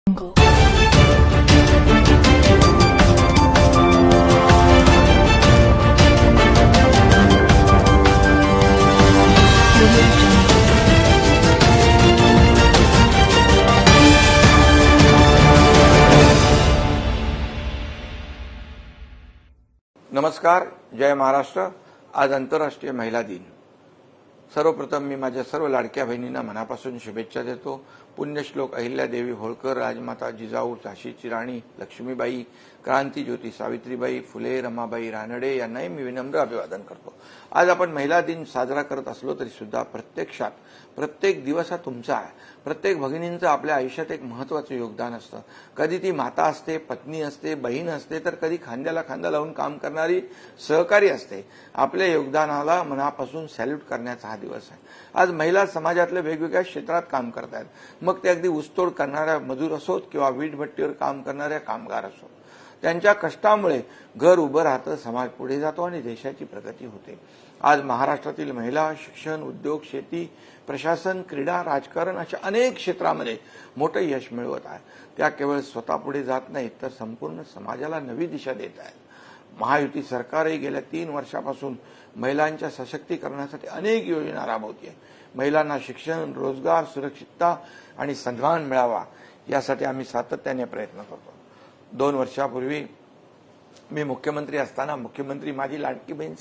नमस्कार, जय महाराष्ट्र। आज आंतरराष्ट्रीय महिला दिन। सर्वप्रथम मी माझ्या सर्व लाडक्या बहिणींना मनापासून शुभेच्छा देतो। पुण्यश्लोक अहिल्यादेवी होळकर, राजमाता जिजाऊ, झाशीची राणी लक्ष्मीबाई, क्रांतीज्योती सावित्रीबाई फुले, रमाबाई रानडे यांनाही मी विनम्र अभिवादन करतो। आज आपण महिला दिन साजरा करत असलो तरी सुद्धा प्रत्यक्षात प्रत्येक दिवस हा तुमचा आहे। प्रत्येक भगिनींचं आपल्या आयुष्यात एक महत्त्वाचं योगदान असतं। कधी ती माता असते, पत्नी असते, बहीण असते, तर कधी खांद्याला खांदा लावून काम करणारी सहकारी असते। आपल्या योगदानाला मनापासून सॅल्यूट करण्याचा हा दिवस आहे। आज महिला समाजातल्या वेगवेगळ्या क्षेत्रात काम करत आहेत, मग ते अगदी ऊसतोड करणाऱ्या मजूर असोत किंवा वीटभट्टीवर काम करणाऱ्या कामगार असोत। त्यांच्या कष्टामुळे घर उभं राहतं, समाज पुढे जातो आणि देशाची प्रगती होते। आज महाराष्ट्रातील महिला शिक्षण, उद्योग, शेती, प्रशासन, क्रीडा, राजकारण अशा अनेक क्षेत्रामध्ये मोठं यश मिळवत आहे। त्या केवळ स्वतः पुढे जात नाहीत, तर संपूर्ण समाजाला नवी दिशा देत आहेत। महायुती सरकारही गेल्या 3 वर्षापासून महिलांच्या सशक्तीकरणासाठी अनेक योजना राबवते। महिलांना शिक्षण, रोजगार, सुरक्षितता आणि सन्मान मिळावा यासाठी आम्ही सातत्याने प्रयत्न करतो। 2 वर्षापूर्वी मी मुख्यमंत्री असताना मुख्यमंत्री माझी लाडकी बहीण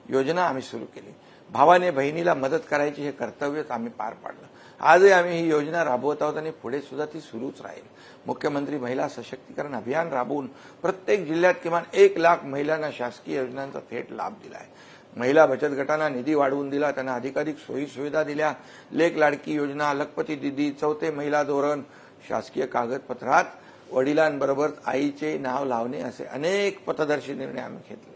योजना आम्ही सुरू केली। भावाने बहिणीला मदत करायची हे कर्तव्यच आम्ही पार पाडलं। आजही आम्ही ही योजना राबवत आहोत आणि पुढे सुद्धा ती सुरूच राहील। मुख्यमंत्री महिला सशक्तीकरण अभियान राबवून प्रत्येक जिल्ह्यात किमान 1 लाख महिलांना शासकीय योजनांचा थेट लाभ दिला आहे। महिला बचत गटांना निधी वाढवून दिला, त्यांना अधिकाधिक सोयी सुविधा दिल्या। लेक लाडकी योजना, लखपती दीदी, चौथे महिला धोरण, शासकीय कागदपत्रात वडिलांबरोबर आईचे नाव लावणे असे अनेक पथदर्शी निर्णय आम्ही घेतले।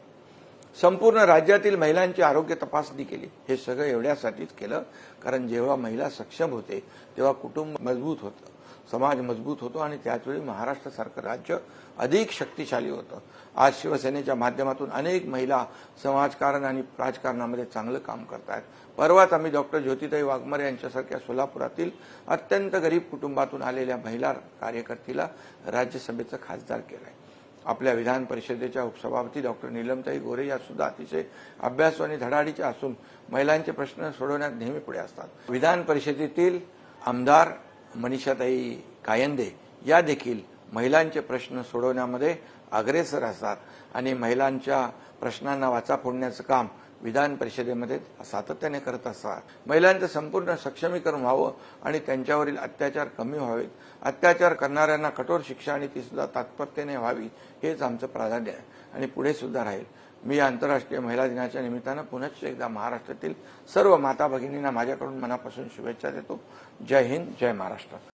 संपूर्ण राज्यातील महिलांची आरोग्य तपासणी केली। हे सगळं एवढ्यासाठीच केलं कारण जेव्हा महिला सक्षम होते तेव्हा कुटुंब मजबूत होतं, समाज मजबूत होतो आणि त्याचवेळी महाराष्ट्रासारखं राज्य अधिक शक्तिशाली होतं। आज शिवसेनेच्या माध्यमातून अनेक महिला समाजकारण आणि राजकारणामध्ये चांगलं काम करतायत। परवाच आम्ही डॉक्टर ज्योतिताई वाघमारे यांच्यासारख्या सोलापुरातील अत्यंत गरीब कुटुंबातून आलेल्या महिला कार्यकर्तीला राज्यसभेचं खासदार केलंय। आपल्या विधान परिषदेच्या उपसभापती डॉक्टर नीलमताई गोरे या सुद्धा अतिशय अभ्यासू आणि धडाडीच्या असून महिलांचे प्रश्न सोडवण्यात नेहमी पुढे असतात। विधान परिषदेतील आमदार मनीषाताई कायंदे या देखील महिलांचे प्रश्न सोडवण्यामध्ये अग्रेसर असतात आणि महिलांच्या प्रश्नांना वाचा फोडण्याचं काम विधान परिषदेमध्ये सातत्याने करत असतात। महिलांचं संपूर्ण सक्षमीकरण व्हावं आणि त्यांच्यावरील अत्याचार कमी व्हावेत। अत्याचार करणाऱ्यांना कठोर शिक्षा आणि ती सुद्धा तात्परतेने व्हावी हेच आमचं प्राधान्य आहे आणि पुढे सुद्धा राहील। मी आंतरराष्ट्रीय महिला दिनाच्या निमित्तानं पुनश्च एकदा महाराष्ट्रातील सर्व माता भगिनींना माझ्याकडून मनापासून शुभेच्छा देतो। जय हिंद, जय महाराष्ट्र।